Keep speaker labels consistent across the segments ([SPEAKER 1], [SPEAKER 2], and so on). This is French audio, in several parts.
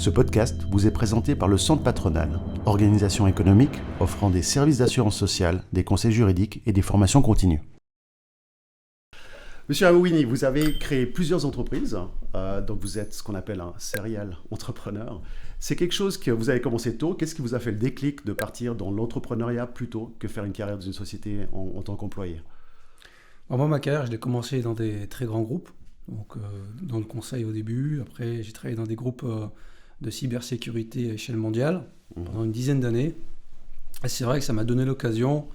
[SPEAKER 1] Ce podcast vous est présenté par le Centre Patronal, organisation économique offrant des services d'assurance sociale, des conseils juridiques et des formations continues. Monsieur Awini, vous avez créé plusieurs entreprises, donc vous êtes ce qu'on appelle un serial entrepreneur. C'est quelque chose que vous avez commencé tôt. Qu'est-ce qui vous a fait le déclic de partir dans l'entrepreneuriat plutôt que faire une carrière dans une société en tant qu'employé?
[SPEAKER 2] Alors moi, ma carrière, je l'ai commencé dans des très grands groupes, donc dans le conseil au début. Après, j'ai travaillé dans des groupes de cybersécurité à échelle mondiale pendant une dizaine d'années. Et c'est vrai que ça m'a donné l'occasion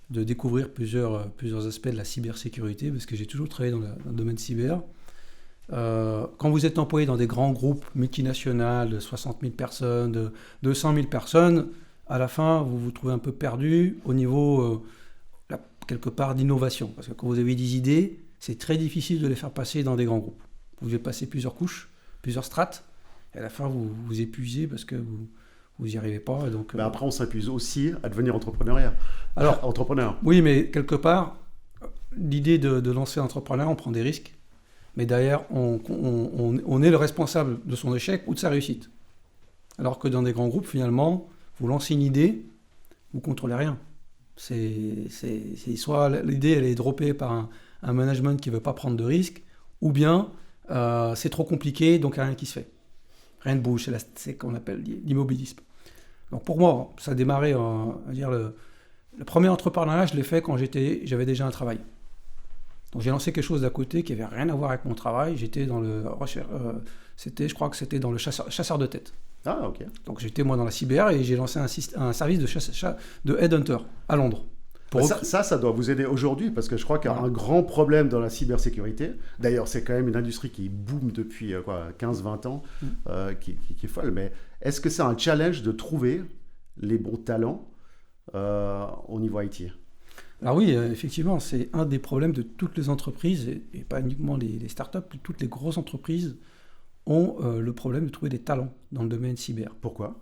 [SPEAKER 2] de découvrir plusieurs aspects de la cybersécurité, parce que j'ai toujours travaillé dans le domaine cyber. Quand vous êtes employé dans des grands groupes multinationaux de 60 000 personnes, de 200 000 personnes, à la fin, vous vous trouvez un peu perdu au niveau, quelque part, d'innovation. Parce que quand vous avez des idées, c'est très difficile de les faire passer dans des grands groupes. Vous devez passer plusieurs couches, plusieurs strates, et à la fin, vous vous épuisez parce que vous n'y arrivez pas. Et donc,
[SPEAKER 1] Mais après, on s'épuise aussi à devenir entrepreneur.
[SPEAKER 2] Oui, mais quelque part, l'idée de lancer l'entrepreneuriat, on prend des risques, mais derrière, on est le responsable de son échec ou de sa réussite. Alors que dans des grands groupes, finalement, vous lancez une idée, vous ne contrôlez rien. C'est soit l'idée elle est droppée par un management qui ne veut pas prendre de risques, ou bien c'est trop compliqué, donc il n'y a rien qui se fait. Rien ne bouge, c'est ce qu'on appelle l'immobilisme. Donc pour moi, ça a démarré, le premier entrepreneuriat, je l'ai fait quand j'avais déjà un travail. Donc j'ai lancé quelque chose d'à côté qui n'avait rien à voir avec mon travail. J'étais dans je crois que c'était dans le chasseur de tête.
[SPEAKER 1] Ah, ok.
[SPEAKER 2] Donc j'étais moi dans la cyber et j'ai lancé un service de headhunter à Londres.
[SPEAKER 1] Ça doit vous aider aujourd'hui, parce que je crois qu'il y a un grand problème dans la cybersécurité. D'ailleurs, c'est quand même une industrie qui boom depuis 15-20 ans, qui est folle. Mais est-ce que c'est un challenge de trouver les bons talents au niveau IT?
[SPEAKER 2] Alors oui, effectivement, c'est un des problèmes de toutes les entreprises, et pas uniquement les startups, toutes les grosses entreprises ont le problème de trouver des talents dans le domaine cyber.
[SPEAKER 1] Pourquoi?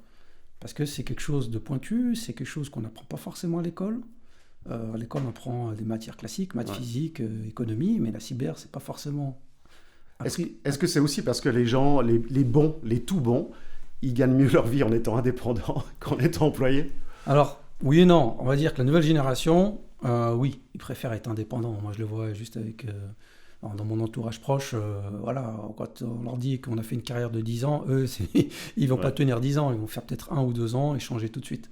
[SPEAKER 2] Parce que c'est quelque chose de pointu, c'est quelque chose qu'on n'apprend pas forcément à l'école. À l'école, on apprend des matières classiques, maths, physique, économie, mais la cyber, c'est pas forcément...
[SPEAKER 1] Est-ce que c'est aussi parce que les gens, les bons, les tout bons, ils gagnent mieux leur vie en étant indépendants qu'en étant employés?
[SPEAKER 2] Alors, oui et non. On va dire que la nouvelle génération, oui, ils préfèrent être indépendants. Moi, je le vois juste avec... dans mon entourage proche, quand on leur dit qu'on a fait une carrière de 10 ans, eux, ils ne vont pas tenir 10 ans, ils vont faire peut-être 1 ou 2 ans et changer tout de suite.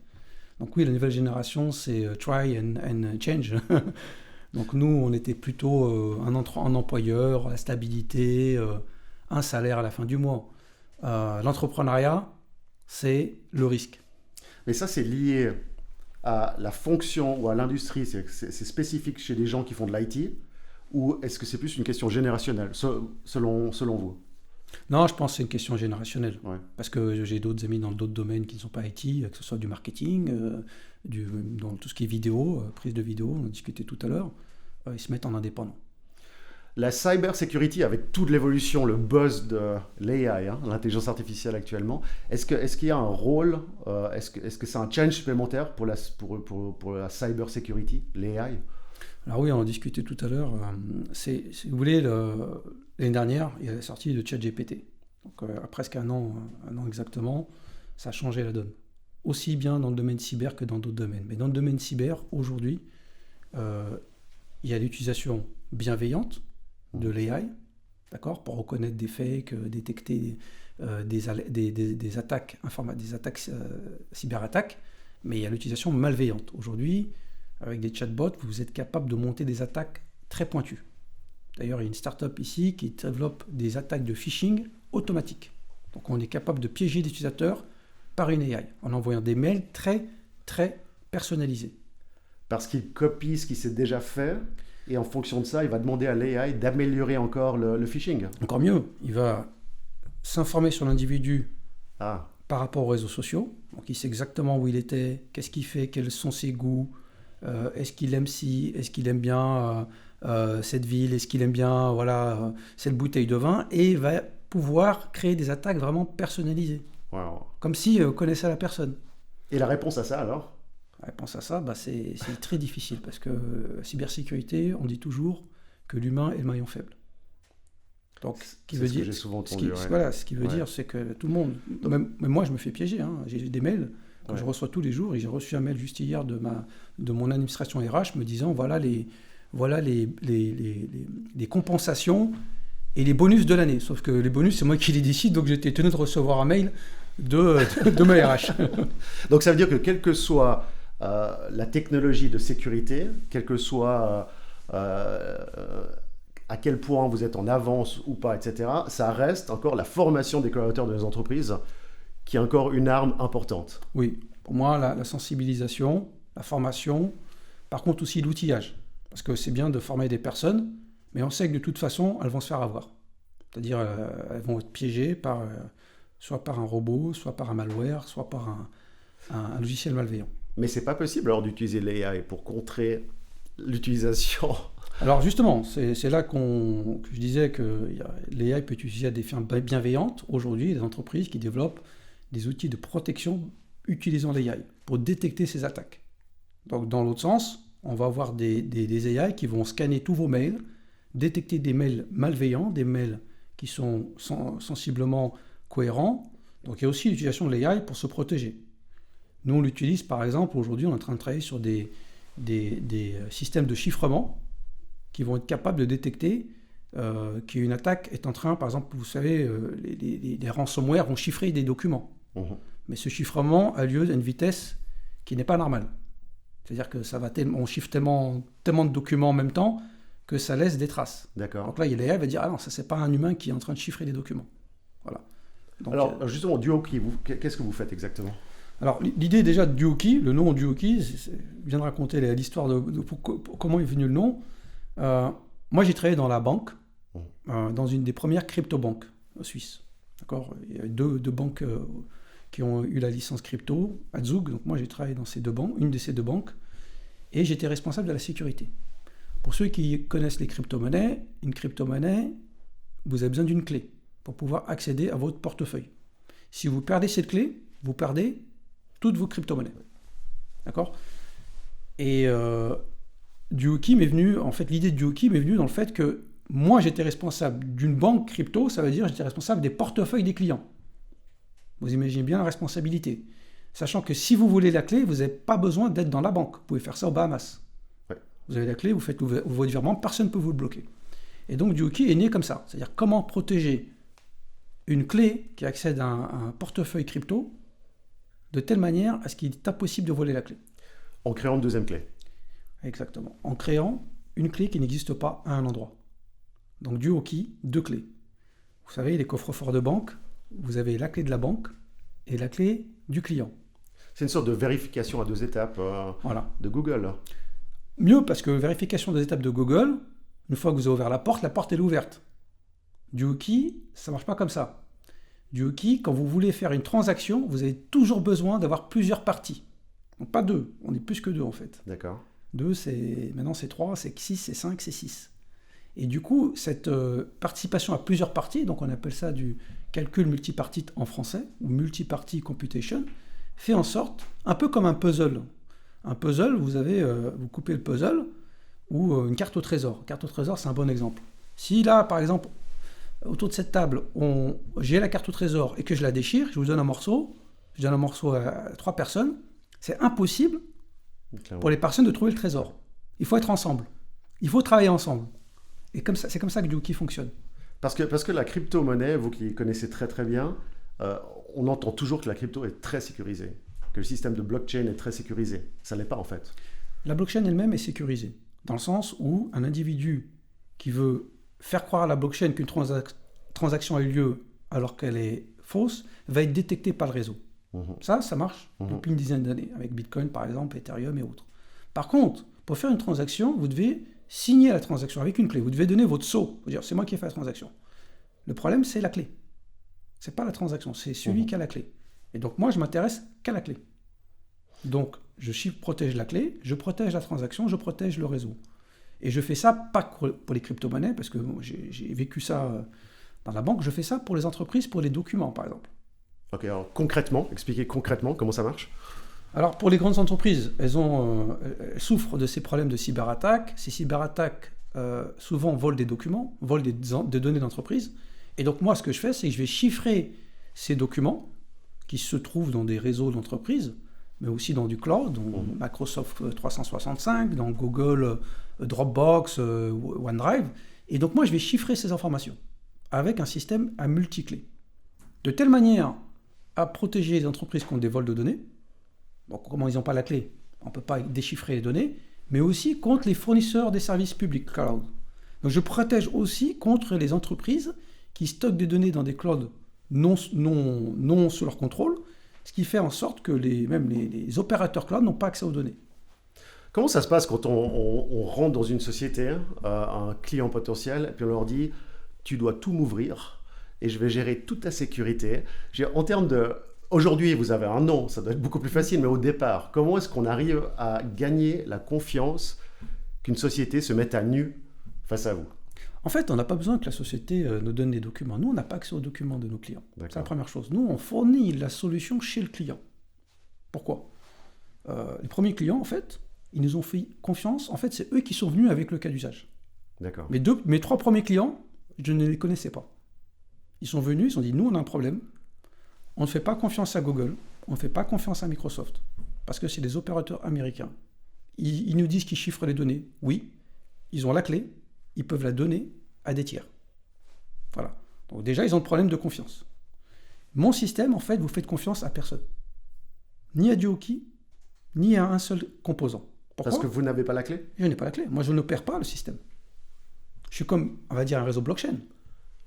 [SPEAKER 2] Donc oui, la nouvelle génération, c'est try and change. Donc nous, on était plutôt un employeur, la stabilité, un salaire à la fin du mois. L'entrepreneuriat, c'est le risque.
[SPEAKER 1] Mais ça, c'est lié à la fonction ou à l'industrie, c'est spécifique chez des gens qui font de l'IT, ou est-ce que c'est plus une question générationnelle, selon vous?
[SPEAKER 2] Non, je pense que c'est une question générationnelle.
[SPEAKER 1] Ouais.
[SPEAKER 2] Parce que j'ai d'autres amis dans d'autres domaines qui ne sont pas IT, que ce soit du marketing, dans tout ce qui est vidéo, prise de vidéo, on en discutait tout à l'heure, ils se mettent en indépendant.
[SPEAKER 1] La cyber security, avec toute l'évolution, le buzz de l'AI, l'intelligence artificielle actuellement, est-ce qu'il y a un rôle, est-ce que c'est un challenge supplémentaire pour la cyber security, l'AI?
[SPEAKER 2] Alors oui, on en discutait tout à l'heure. Si vous voulez, l'année dernière, il y a la sortie de ChatGPT. Donc presque un an exactement, ça a changé la donne. Aussi bien dans le domaine cyber que dans d'autres domaines. Mais dans le domaine cyber, aujourd'hui, il y a l'utilisation bienveillante de l'AI, d'accord, pour reconnaître des fakes, détecter des attaques, cyberattaques, mais il y a l'utilisation malveillante. Aujourd'hui, avec des chatbots, vous êtes capable de monter des attaques très pointues. D'ailleurs, il y a une start-up ici qui développe des attaques de phishing automatiques. Donc on est capable de piéger les utilisateurs par une AI, en envoyant des mails très, très personnalisés.
[SPEAKER 1] Parce qu'il copie ce qui s'est déjà fait, et en fonction de ça, il va demander à l'AI d'améliorer encore le phishing.
[SPEAKER 2] Encore mieux, il va s'informer sur l'individu
[SPEAKER 1] par
[SPEAKER 2] rapport aux réseaux sociaux. Donc il sait exactement où il était, qu'est-ce qu'il fait, quels sont ses goûts, est-ce qu'il aime est-ce qu'il aime bien cette ville, est-ce qu'il aime bien cette bouteille de vin, et il va pouvoir créer des attaques vraiment personnalisées.
[SPEAKER 1] Wow.
[SPEAKER 2] Comme s'il connaissait la personne.
[SPEAKER 1] Et la réponse à ça alors?
[SPEAKER 2] La réponse à ça, c'est très difficile, parce que la cybersécurité, on dit toujours que l'humain est le maillon faible. Donc, ce qui
[SPEAKER 1] C'est
[SPEAKER 2] veut
[SPEAKER 1] ce
[SPEAKER 2] dire,
[SPEAKER 1] que j'ai souvent entendu.
[SPEAKER 2] voilà, ce qui veut dire, c'est que tout le monde, même moi, je me fais piéger. Hein. J'ai des mails que je reçois tous les jours, et j'ai reçu un mail juste hier de mon administration RH me disant voilà les compensations et les bonus de l'année. Sauf que les bonus, c'est moi qui les décide, donc j'étais tenu de recevoir un mail de ma RH.
[SPEAKER 1] Donc ça veut dire que quelle que soit la technologie de sécurité, quelle que soit à quel point vous êtes en avance ou pas, etc., ça reste encore la formation des collaborateurs de les entreprises qui est encore une arme importante.
[SPEAKER 2] Oui, pour moi, la sensibilisation, la formation, par contre aussi l'outillage. Parce que c'est bien de former des personnes, mais on sait que de toute façon, elles vont se faire avoir. C'est-à-dire, elles vont être piégées soit par un robot, soit par un malware, soit par un logiciel malveillant.
[SPEAKER 1] Mais c'est pas possible alors d'utiliser l'AI pour contrer l'utilisation.
[SPEAKER 2] Alors justement, c'est là que je disais que l'AI peut être utilisé à des fins bienveillantes. Aujourd'hui, des entreprises qui développent des outils de protection utilisant l'AI pour détecter ces attaques. Donc dans l'autre sens, on va avoir des AI qui vont scanner tous vos mails, détecter des mails malveillants, des mails qui sont sensiblement cohérents. Donc il y a aussi l'utilisation de l'AI pour se protéger. Nous, on l'utilise par exemple, aujourd'hui, on est en train de travailler sur des systèmes de chiffrement qui vont être capables de détecter qu'une attaque est en train, par exemple, vous savez, les ransomware vont chiffrer des documents. Mais ce chiffrement a lieu à une vitesse qui n'est pas normale. C'est-à-dire que on chiffre tellement de documents en même temps que ça laisse des traces.
[SPEAKER 1] D'accord.
[SPEAKER 2] Donc là, l'AI va dire « Ah non, ça, c'est pas un humain qui est en train de chiffrer des documents. » Voilà. Donc,
[SPEAKER 1] alors, justement, DuoKey, qu'est-ce que vous faites exactement ?
[SPEAKER 2] Alors, l'idée déjà de DuoKey, le nom DuoKey, je viens de raconter l'histoire de comment est venu le nom. Moi, j'ai travaillé dans la banque, dans une des premières crypto-banques suisses. D'accord ? Il y avait deux banques qui ont eu la licence crypto, à Zug. Donc moi, j'ai travaillé dans une de ces deux banques, et j'étais responsable de la sécurité. Pour ceux qui connaissent les crypto-monnaies, une crypto-monnaie, vous avez besoin d'une clé pour pouvoir accéder à votre portefeuille. Si vous perdez cette clé, vous perdez toutes vos crypto-monnaies. D'accord ? Et DuoKey m'est venu, en fait, l'idée de DuoKey m'est venue dans le fait que moi, j'étais responsable d'une banque crypto, ça veut dire que j'étais responsable des portefeuilles des clients. Vous imaginez bien la responsabilité. Sachant que si vous voulez la clé, vous n'avez pas besoin d'être dans la banque. Vous pouvez faire ça aux Bahamas. Ouais. Vous avez la clé, vous faites votre virement, personne ne peut vous le bloquer. Et donc DuoKey est né comme ça. C'est-à-dire comment protéger une clé qui accède à un portefeuille crypto de telle manière à ce qu'il est impossible de voler la clé.
[SPEAKER 1] En créant une deuxième clé.
[SPEAKER 2] Exactement. En créant une clé qui n'existe pas à un endroit. Donc DuoKey, 2 clés. Vous savez, les coffres-forts de banque, vous avez la clé de la banque et la clé du client.
[SPEAKER 1] C'est une sorte de vérification à 2 étapes de Google.
[SPEAKER 2] Mieux, parce que vérification des étapes de Google, une fois que vous avez ouvert la porte est ouverte. DuoKey, ça ne marche pas comme ça. DuoKey, quand vous voulez faire une transaction, vous avez toujours besoin d'avoir plusieurs parties. Donc pas 2, on est plus que 2 en fait.
[SPEAKER 1] D'accord.
[SPEAKER 2] 2, maintenant c'est 3, c'est 6, c'est 5, c'est 6. Et du coup, cette participation à plusieurs parties, donc on appelle ça du calcul multipartite en français, ou multiparty computation, fait en sorte, un peu comme un puzzle. Un puzzle, vous coupez le puzzle, ou une carte au trésor. Carte au trésor, c'est un bon exemple. Si là, par exemple, autour de cette table, j'ai la carte au trésor et que je la déchire, je vous donne un morceau, je donne un morceau à 3 personnes, c'est impossible pour les personnes de trouver le trésor. Il faut être ensemble. Il faut travailler ensemble. Et c'est comme ça que DuoKey fonctionne.
[SPEAKER 1] Parce que la crypto-monnaie, vous qui connaissez très très bien, on entend toujours que la crypto est très sécurisée, que le système de blockchain est très sécurisé. Ça ne l'est pas en fait.
[SPEAKER 2] La blockchain elle-même est sécurisée, dans le sens où un individu qui veut faire croire à la blockchain qu'une transaction a eu lieu alors qu'elle est fausse, va être détecté par le réseau. Ça marche depuis une dizaine d'années, avec Bitcoin par exemple, Ethereum et autres. Par contre, pour faire une transaction, vous devez signer la transaction avec une clé. Vous devez donner votre sceau. Vous dire, c'est moi qui ai fait la transaction. Le problème, c'est la clé. C'est pas la transaction, c'est celui qui a la clé. Et donc moi, je m'intéresse qu'à la clé. Donc, je protège la clé, je protège la transaction, je protège le réseau. Et je fais ça pas pour les crypto-monnaies, parce que j'ai vécu ça dans la banque, je fais ça pour les entreprises, pour les documents, par exemple.
[SPEAKER 1] Ok, alors expliquez concrètement comment ça marche.
[SPEAKER 2] Alors, pour les grandes entreprises, elles souffrent de ces problèmes de cyberattaques. Ces cyberattaques souvent volent des documents, volent des données d'entreprise. Et donc moi, ce que je fais, c'est que je vais chiffrer ces documents qui se trouvent dans des réseaux d'entreprises, mais aussi dans du cloud, dans Microsoft 365, dans Google Dropbox, OneDrive. Et donc moi, je vais chiffrer ces informations avec un système à multiclés, de telle manière à protéger les entreprises contre des vols de données. Donc comment ils n'ont pas la clé, on ne peut pas déchiffrer les données, mais aussi contre les fournisseurs des services publics cloud. Donc je protège aussi contre les entreprises qui stockent des données dans des clouds non sous leur contrôle, ce qui fait en sorte que même les opérateurs cloud n'ont pas accès aux données.
[SPEAKER 1] Comment ça se passe quand on rentre dans une société, un client potentiel, et puis on leur dit « tu dois tout m'ouvrir et je vais gérer toute ta sécurité ». En termes de... Aujourd'hui, vous avez un nom, ça doit être beaucoup plus facile, mais au départ, comment est-ce qu'on arrive à gagner la confiance qu'une société se mette à nu face à vous?
[SPEAKER 2] En fait, on n'a pas besoin que la société nous donne des documents. Nous, on n'a pas accès aux documents de nos clients. D'accord. C'est la première chose. Nous, on fournit la solution chez le client. Pourquoi? Les premiers clients, en fait, ils nous ont fait confiance. En fait, c'est eux qui sont venus avec le cas d'usage.
[SPEAKER 1] D'accord.
[SPEAKER 2] Mes 3 premiers clients, je ne les connaissais pas. Ils sont venus, ils ont dit, nous, on a un problème. On ne fait pas confiance à Google, on ne fait pas confiance à Microsoft, parce que c'est des opérateurs américains. Ils nous disent qu'ils chiffrent les données. Oui, ils ont la clé, ils peuvent la donner à des tiers. Voilà. Donc déjà, ils ont le problème de confiance. Mon système, en fait, vous faites confiance à personne. Ni à Duoki, ni à un seul composant. Pourquoi?
[SPEAKER 1] Parce que vous n'avez pas la clé?
[SPEAKER 2] Je n'ai pas la clé. Moi, je n'opère pas le système. Je suis comme, on va dire, un réseau blockchain.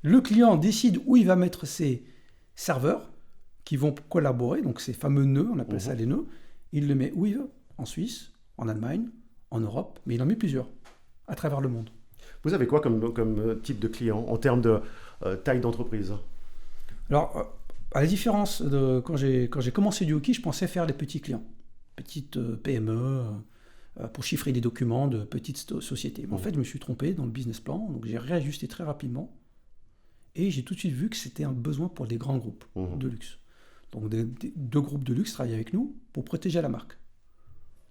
[SPEAKER 2] Le client décide où il va mettre ses serveurs qui vont collaborer, donc ces fameux nœuds, on appelle ça les nœuds. Il le met où il veut, en Suisse, en Allemagne, en Europe, mais il en met plusieurs, à travers le monde.
[SPEAKER 1] Vous avez quoi comme type de client en termes de taille d'entreprise?
[SPEAKER 2] Alors, à la différence de quand j'ai commencé Duoki, je pensais faire les petits clients, petites PME, pour chiffrer des documents de petites sociétés. Mais en fait, je me suis trompé dans le business plan, donc j'ai réajusté très rapidement, et j'ai tout de suite vu que c'était un besoin pour des grands groupes de luxe. Donc, deux groupes de luxe travaillent avec nous pour protéger la marque.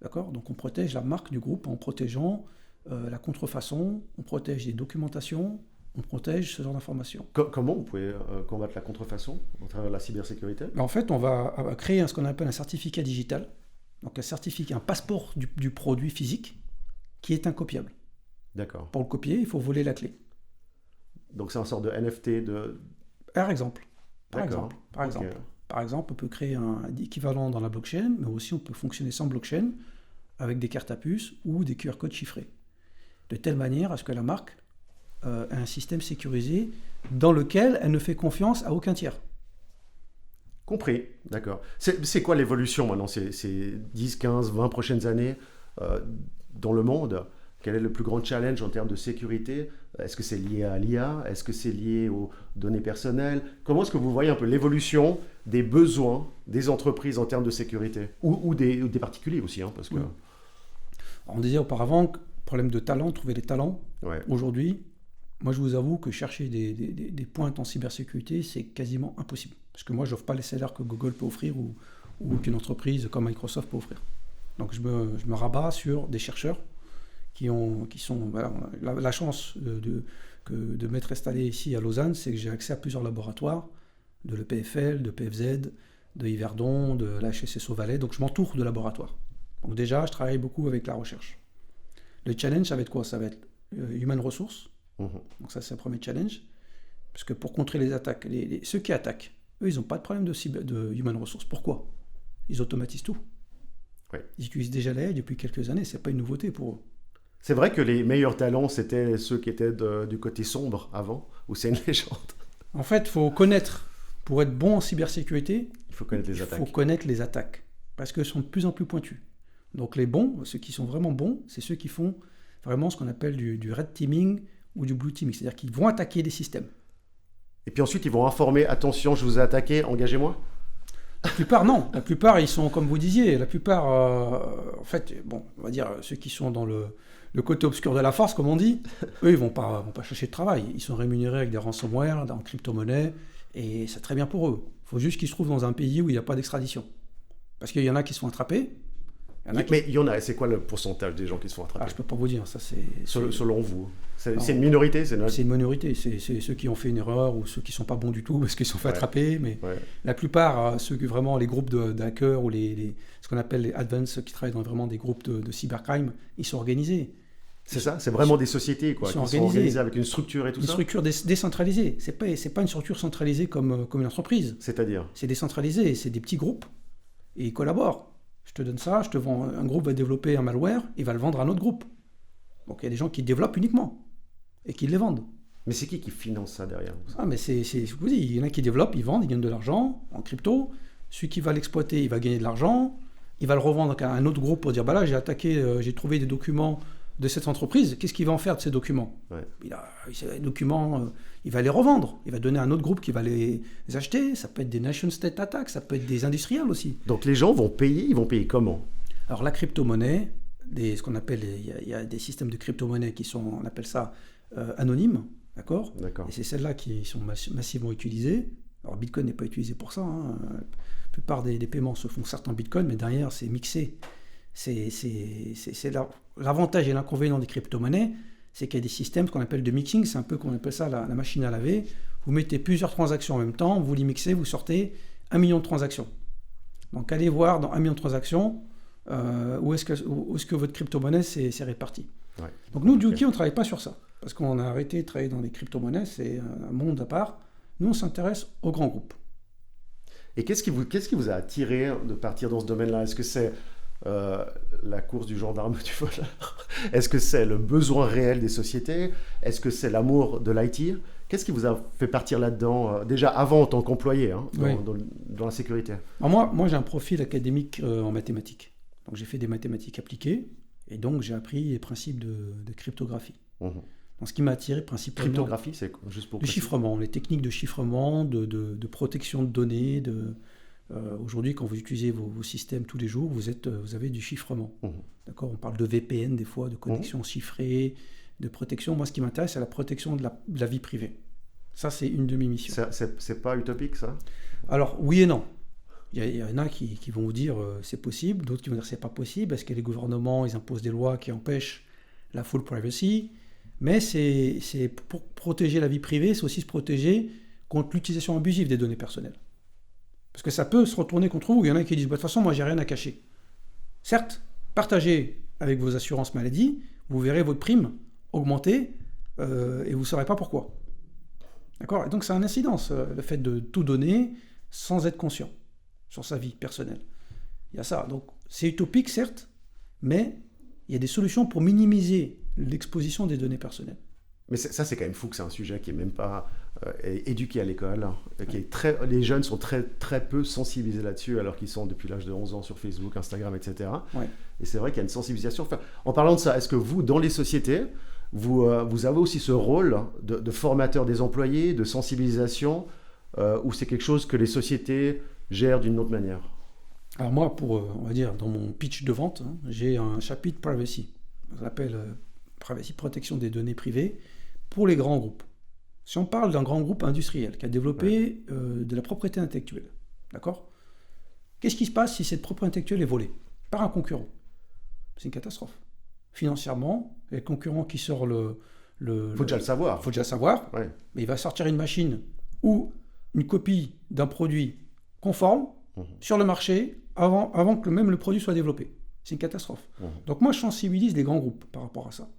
[SPEAKER 2] D'accord? Donc, on protège la marque du groupe en protégeant la contrefaçon, on protège les documentations, on protège ce genre d'informations.
[SPEAKER 1] Comment vous pouvez combattre la contrefaçon à travers la cybersécurité?
[SPEAKER 2] En fait, on va créer ce qu'on appelle un certificat digital. Donc, un passeport du produit physique qui est incopiable.
[SPEAKER 1] D'accord.
[SPEAKER 2] Pour le copier, il faut voler la clé.
[SPEAKER 1] Donc, c'est un sort de NFT de...
[SPEAKER 2] Par exemple.
[SPEAKER 1] Okay.
[SPEAKER 2] Par exemple, on peut créer un équivalent dans la blockchain, mais aussi on peut fonctionner sans blockchain avec des cartes à puce ou des QR codes chiffrés. De telle manière à ce que la marque ait un système sécurisé dans lequel elle ne fait confiance à aucun tiers.
[SPEAKER 1] Compris, d'accord. C'est quoi l'évolution maintenant, ces 10, 15, 20 prochaines années dans le monde? Quel est le plus grand challenge en termes de sécurité? Est-ce que c'est lié à l'IA? Est-ce que c'est lié aux données personnelles? Comment est-ce que vous voyez un peu l'évolution des besoins des entreprises en termes de sécurité? Ou des particuliers aussi, hein, parce que...
[SPEAKER 2] Oui. On disait auparavant, problème de talent, trouver des talents.
[SPEAKER 1] Ouais.
[SPEAKER 2] Aujourd'hui, moi je vous avoue que chercher des pointes en cybersécurité, c'est quasiment impossible. Parce que moi, je n'offre pas les salaires que Google peut offrir ou qu'une entreprise comme Microsoft peut offrir. Donc je me rabats sur des chercheurs qui sont... Voilà, la chance de m'être installé ici à Lausanne, c'est que j'ai accès à plusieurs laboratoires, de l'EPFL, de PFZ, de Yverdon, de la HSSO Valais, donc je m'entoure de laboratoires. Donc déjà, je travaille beaucoup avec la recherche. Le challenge, ça va être quoi? Ça va être human resources. Donc ça, c'est le premier challenge. Parce que pour contrer les attaques, ceux qui attaquent, eux, ils n'ont pas de problème de human resources. Pourquoi? Ils automatisent tout.
[SPEAKER 1] Ouais.
[SPEAKER 2] Ils utilisent déjà l'AI depuis quelques années, ce n'est pas une nouveauté pour eux.
[SPEAKER 1] C'est vrai que les meilleurs talents, c'était ceux qui étaient du côté sombre avant, ou c'est une légende?
[SPEAKER 2] En fait, il faut connaître, pour être bon en cybersécurité,
[SPEAKER 1] il faut connaître les attaques.
[SPEAKER 2] Il faut connaître les attaques, parce qu'elles sont de plus en plus pointues. Donc les bons, ceux qui sont vraiment bons, c'est ceux qui font vraiment ce qu'on appelle du red teaming ou du blue teaming, c'est-à-dire qu'ils vont attaquer des systèmes.
[SPEAKER 1] Et puis ensuite, ils vont informer, attention, je vous ai attaqué, engagez-moi?
[SPEAKER 2] La plupart, non. La plupart, ils sont, comme vous disiez, la plupart, en fait, bon, on va dire, ceux qui sont dans le côté obscur de la force, comme on dit, eux, ils vont pas chercher de travail. Ils sont rémunérés avec des ransomware, en crypto-monnaie, et c'est très bien pour eux. Il faut juste qu'ils se trouvent dans un pays où il n'y a pas d'extradition. Parce qu'il y en a qui se font attraper,
[SPEAKER 1] Mais il y en a, c'est quoi le pourcentage des gens qui se font attraper?
[SPEAKER 2] Je ne peux pas vous dire, ça c'est...
[SPEAKER 1] Selon vous? C'est une minorité?
[SPEAKER 2] C'est une minorité, c'est ceux qui ont fait une erreur ou ceux qui ne sont pas bons du tout parce qu'ils se sont fait attraper, mais la plupart, ceux qui vraiment, les groupes d'hackers ou ce qu'on appelle les advanced, qui travaillent dans vraiment des groupes de cybercrime, ils sont organisés.
[SPEAKER 1] C'est ça, c'est vraiment des sociétés qui sont organisées avec une structure et tout ça.
[SPEAKER 2] Une structure décentralisée. C'est pas une structure centralisée comme une entreprise.
[SPEAKER 1] C'est-à-dire?
[SPEAKER 2] C'est décentralisé, c'est des petits groupes et ils collaborent. Je te donne ça, je te vends. Un groupe va développer un malware, il va le vendre à un autre groupe. Donc il y a des gens qui développent uniquement et qui les vendent.
[SPEAKER 1] Mais c'est qui finance ça derrière?
[SPEAKER 2] Mais je vous dis, il y en a qui développent, ils vendent, ils gagnent de l'argent en crypto. Celui qui va l'exploiter, il va gagner de l'argent. Il va le revendre à un autre groupe pour dire là j'ai trouvé des documents de cette entreprise, qu'est-ce qu'il va en faire de ces documents? Les documents, il va les revendre. Il va donner à un autre groupe qui va les acheter. Ça peut être des nation-state attacks, ça peut être des industriels aussi.
[SPEAKER 1] Donc les gens vont payer, ils vont payer comment?
[SPEAKER 2] Alors la crypto-monnaie, ce qu'on appelle, il y a des systèmes de crypto-monnaie qui sont, on appelle ça anonymes, d'accord? Et c'est celles-là qui sont massivement utilisées. Alors Bitcoin n'est pas utilisé pour ça. La plupart des paiements se font certes en Bitcoin, mais derrière c'est mixé. C'est l'avantage et l'inconvénient des crypto-monnaies, c'est qu'il y a des systèmes qu'on appelle de mixing, c'est un peu qu'on appelle ça la machine à laver. Vous mettez plusieurs transactions en même temps, vous les mixez, vous sortez 1 million de transactions. Donc allez voir dans 1 million de transactions où est-ce que votre crypto-monnaie s'est répartie. Donc nous, Juki, on ne travaille pas sur ça, parce qu'on a arrêté de travailler dans les crypto-monnaies, c'est un monde à part. Nous, on s'intéresse aux grands groupes.
[SPEAKER 1] Et qu'est-ce qui vous a attiré de partir dans ce domaine-là? Est-ce que c'est la course du gendarme du voleur? Est-ce que c'est le besoin réel des sociétés? Est-ce que c'est l'amour de l'IT? Qu'est-ce qui vous a fait partir là-dedans, déjà avant en tant qu'employé dans la sécurité?
[SPEAKER 2] Alors moi, j'ai un profil académique en mathématiques. Donc j'ai fait des mathématiques appliquées et donc j'ai appris les principes de cryptographie. Donc ce qui m'a attiré principalement...
[SPEAKER 1] Cryptographie, c'est juste pour...
[SPEAKER 2] Le chiffrement, les techniques de chiffrement, de protection de données, aujourd'hui, quand vous utilisez vos systèmes tous les jours, vous avez du chiffrement. D'accord ? On parle de VPN des fois, de connexion chiffrée, de protection. Moi, ce qui m'intéresse, c'est la protection de la vie privée. Ça, c'est une de mes missions.
[SPEAKER 1] C'est pas utopique, ça?
[SPEAKER 2] Alors, oui et non. Il y en a qui vont vous dire c'est possible, d'autres qui vont dire c'est pas possible, parce que les gouvernements, ils imposent des lois qui empêchent la full privacy. Mais c'est pour protéger la vie privée, c'est aussi se protéger contre l'utilisation abusive des données personnelles. Parce que ça peut se retourner contre vous. Il y en a qui disent de toute façon, moi, j'ai rien à cacher. Certes, partagez avec vos assurances maladie, vous verrez votre prime augmenter et vous ne saurez pas pourquoi. D'accord ? Et donc, c'est une incidence, le fait de tout donner sans être conscient sur sa vie personnelle. Il y a ça. Donc, c'est utopique, certes, mais il y a des solutions pour minimiser l'exposition des données personnelles.
[SPEAKER 1] Mais ça, c'est quand même fou que c'est un sujet qui n'est même pas éduqué à l'école. Les jeunes sont très, très peu sensibilisés là-dessus, alors qu'ils sont depuis l'âge de 11 ans sur Facebook, Instagram, etc. Et c'est vrai qu'il y a une sensibilisation. Enfin, en parlant de ça, est-ce que vous, dans les sociétés, vous avez aussi ce rôle de formateur des employés, de sensibilisation, ou c'est quelque chose que les sociétés gèrent d'une autre manière?
[SPEAKER 2] Alors moi, on va dire, dans mon pitch de vente, j'ai un chapitre privacy. On l'appelle privacy, protection des données privées, pour les grands groupes. Si on parle d'un grand groupe industriel qui a développé de la propriété intellectuelle, d'accord ? Qu'est-ce qui se passe si cette propriété intellectuelle est volée par un concurrent? C'est une catastrophe. Financièrement, le concurrent qui sort
[SPEAKER 1] faut déjà le savoir.
[SPEAKER 2] Faut déjà le savoir, mais il va sortir une machine ou une copie d'un produit conforme sur le marché avant que même le produit soit développé. C'est une catastrophe. Donc moi, je sensibilise les grands groupes par rapport à ça.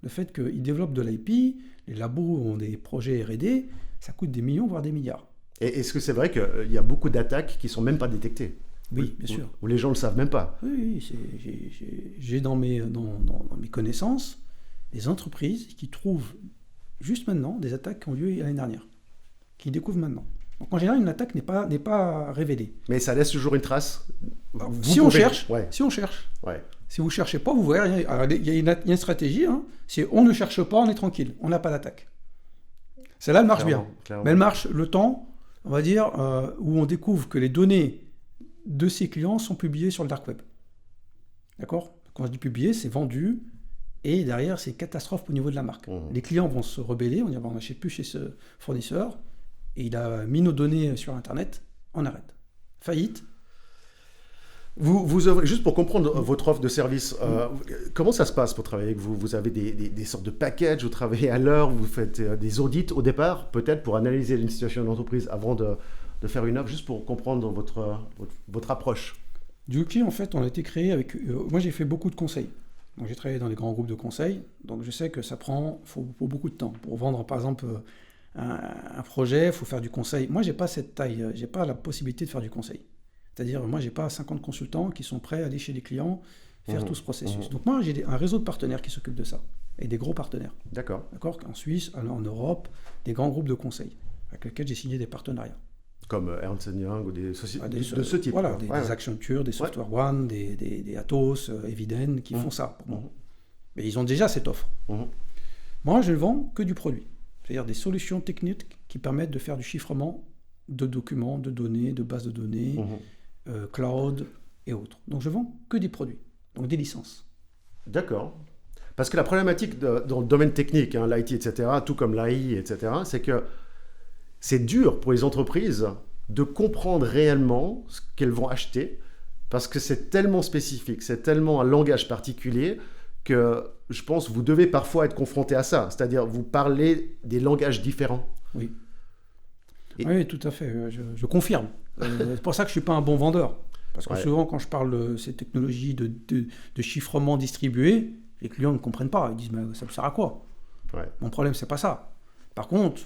[SPEAKER 2] Le fait qu'ils développent de l'IP, les labos ont des projets R&D, ça coûte des millions, voire des milliards.
[SPEAKER 1] Et est-ce que c'est vrai qu'il y a beaucoup d'attaques qui ne sont même pas détectées?
[SPEAKER 2] Oui, bien sûr.
[SPEAKER 1] Où les gens ne le savent même pas?
[SPEAKER 2] Oui, j'ai dans mes connaissances des entreprises qui trouvent juste maintenant des attaques qui ont lieu l'année dernière, qui découvrent maintenant. Donc en général, une attaque n'est pas révélée.
[SPEAKER 1] Mais ça laisse toujours une trace.
[SPEAKER 2] Si on cherche.
[SPEAKER 1] Ouais.
[SPEAKER 2] Si vous ne cherchez pas, vous verrez. Il y a une stratégie, c'est on ne cherche pas, on est tranquille, on n'a pas d'attaque. Celle-là, elle marche bien. Mais elle marche le temps, on va dire, où on découvre que les données de ses clients sont publiées sur le dark web. D'accord ? Quand je dis publié, c'est vendu, et derrière, c'est catastrophe au niveau de la marque. Les clients vont se rebeller, on va dire, on n'achète plus chez ce fournisseur, et il a mis nos données sur Internet, on arrête. Faillite.
[SPEAKER 1] Vous offrez, juste pour comprendre votre offre de service, comment ça se passe pour travailler avec vous? Vous avez des sortes de packages, vous travaillez à l'heure, vous faites des audits au départ, peut-être pour analyser une situation d'entreprise avant de faire une offre, juste pour comprendre votre approche.
[SPEAKER 2] Juki, en fait, on a été créé avec... moi, j'ai fait beaucoup de conseils. Donc, j'ai travaillé dans des grands groupes de conseils. Donc, je sais que ça faut beaucoup de temps. Pour vendre, par exemple, un projet, il faut faire du conseil. Moi, je n'ai pas cette taille, je n'ai pas la possibilité de faire du conseil. C'est-à-dire, moi, je n'ai pas 50 consultants qui sont prêts à aller chez les clients, faire tout ce processus. Donc, moi, j'ai un réseau de partenaires qui s'occupent de ça, et des gros partenaires. D'accord. En Suisse, en Europe, des grands groupes de conseils, avec lesquels j'ai signé des partenariats.
[SPEAKER 1] Comme Ernst & Young ou des sociétés de ce type.
[SPEAKER 2] Voilà, des Accenture, des SoftwareOne, des Atos, Eviden, qui font ça pour moi. Mais ils ont déjà cette offre. Moi, je ne vends que du produit. C'est-à-dire des solutions techniques qui permettent de faire du chiffrement de documents, de données, de bases de données, cloud et autres. Donc je vends que des produits, donc des licences.
[SPEAKER 1] D'accord. Parce que la problématique dans le domaine technique, l'IT, etc., tout comme l'AI, etc., c'est que c'est dur pour les entreprises de comprendre réellement ce qu'elles vont acheter, parce que c'est tellement spécifique, c'est tellement un langage particulier que je pense que vous devez parfois être confronté à ça, c'est-à-dire vous parlez des langages différents.
[SPEAKER 2] Oui. Oui, tout à fait, je confirme. C'est pour ça que je ne suis pas un bon vendeur. Parce que souvent, quand je parle de ces technologies de chiffrement distribué, les clients ne comprennent pas. Ils disent, mais ça me sert à quoi? Mon problème, ce n'est pas ça. Par contre,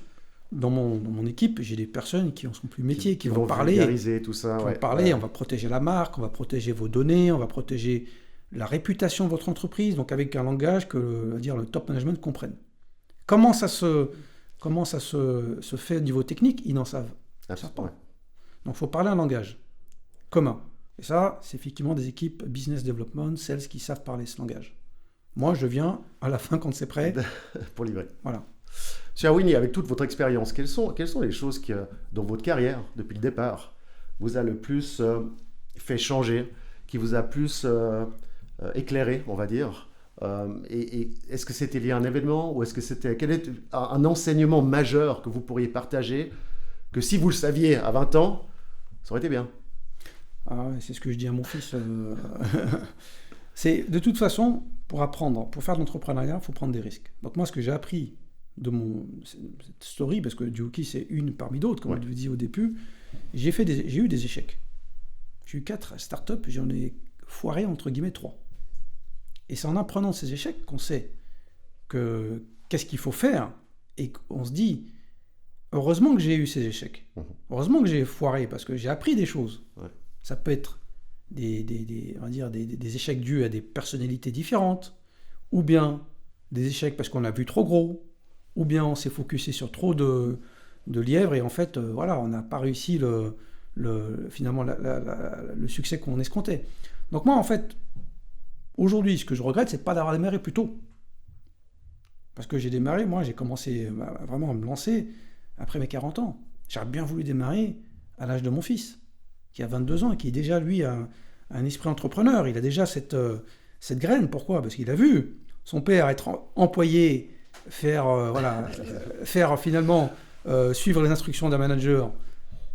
[SPEAKER 2] dans mon équipe, j'ai des personnes qui sont plus métiers, qui vont parler.
[SPEAKER 1] Tout ça.
[SPEAKER 2] On va protéger la marque, on va protéger vos données, on va protéger la réputation de votre entreprise, donc avec un langage que le top management comprenne. Comment ça se fait au niveau technique? Ils n'en savent pas. Donc, il faut parler un langage commun. Et ça, c'est effectivement des équipes business development, sales qui savent parler ce langage. Moi, je viens à la fin quand c'est prêt.
[SPEAKER 1] Pour livrer.
[SPEAKER 2] Voilà.
[SPEAKER 1] Monsieur Awini, avec toute votre expérience, quelles sont les choses qui, dans votre carrière, depuis le départ, vous a le plus fait changer, qui vous a plus éclairé, on va dire et est-ce que c'était lié à un événement ou quel est un enseignement majeur que vous pourriez partager, que si vous le saviez à 20 ans, ça aurait été bien?
[SPEAKER 2] C'est ce que je dis à mon fils. C'est de toute façon, pour faire de l'entrepreneuriat, il faut prendre des risques. Donc moi, ce que j'ai appris de cette story, parce que Juki, c'est une parmi d'autres, comme je vous dis au début, j'ai eu des échecs. J'ai eu 4 startups, j'en ai foiré entre guillemets 3. Et c'est en apprenant de ces échecs qu'on sait qu'est-ce qu'il faut faire, et qu'on se dit, heureusement que j'ai eu ces échecs, heureusement que j'ai foiré, parce que j'ai appris des choses. Ça peut être on va dire des échecs dus à des personnalités différentes, ou bien des échecs parce qu'on a vu trop gros, ou bien on s'est focusé sur trop de lièvres, et en fait, on n'a pas réussi finalement le succès qu'on escomptait. Donc moi, en fait, aujourd'hui, ce que je regrette, c'est pas d'avoir démarré plus tôt. Parce que j'ai commencé vraiment à me lancer après mes 40 ans. J'aurais bien voulu démarrer à l'âge de mon fils, qui a 22 ans et qui est déjà, lui, un esprit entrepreneur. Il a déjà cette graine. Pourquoi? Parce qu'il a vu son père être employé, faire finalement suivre les instructions d'un manager.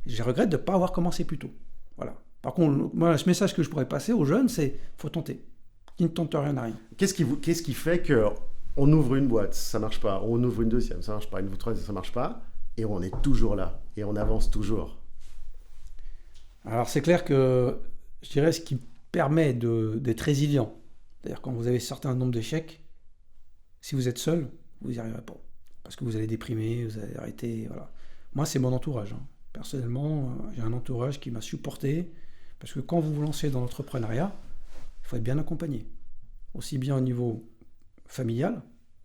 [SPEAKER 2] Je regrette de ne pas avoir commencé plus tôt. Voilà. Par contre, moi, ce message que je pourrais passer aux jeunes, c'est faut tenter. Qui ne tente rien n'a rien.
[SPEAKER 1] Qu'est-ce qui fait qu'on ouvre une boîte, ça ne marche pas, on ouvre une deuxième, ça ne marche pas, une troisième, ça ne marche pas, et on est toujours là, et on avance toujours?
[SPEAKER 2] Alors, c'est clair que, je dirais, ce qui permet d'être résilient, c'est-à-dire quand vous avez un certain nombre d'échecs, si vous êtes seul, vous n'y arriverez pas. Parce que vous allez déprimer, vous allez arrêter, voilà. Moi, c'est mon entourage. Personnellement, j'ai un entourage qui m'a supporté, parce que quand vous vous lancez dans l'entrepreneuriat, il faut être bien accompagné. Aussi bien au niveau familial,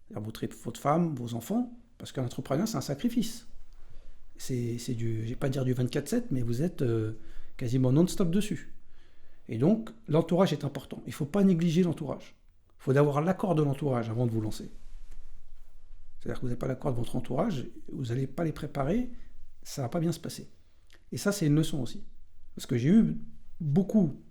[SPEAKER 2] c'est-à-dire votre femme, vos enfants, parce qu'un entrepreneur, c'est un sacrifice. C'est je ne vais pas dire du 24/7, mais vous êtes quasiment non-stop dessus. Et donc, l'entourage est important. Il ne faut pas négliger l'entourage. Il faut avoir l'accord de l'entourage avant de vous lancer. C'est-à-dire que vous n'avez pas l'accord de votre entourage, vous n'allez pas les préparer, ça ne va pas bien se passer. Et ça, c'est une leçon aussi. Parce que j'ai eu beaucoup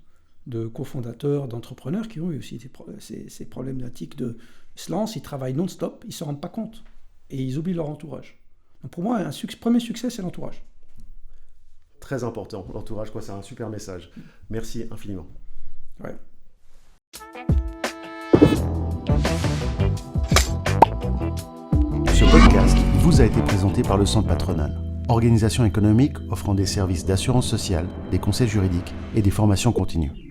[SPEAKER 2] de cofondateurs, d'entrepreneurs qui ont eu aussi ces problématiques ils se lancent, ils travaillent non-stop, ils ne se rendent pas compte. Et ils oublient leur entourage. Donc pour moi, premier succès, c'est l'entourage.
[SPEAKER 1] Très important, l'entourage, c'est un super message. Merci infiniment.
[SPEAKER 2] Ouais.
[SPEAKER 1] Ce podcast vous a été présenté par le Centre Patronal, organisation économique offrant des services d'assurance sociale, des conseils juridiques et des formations continues.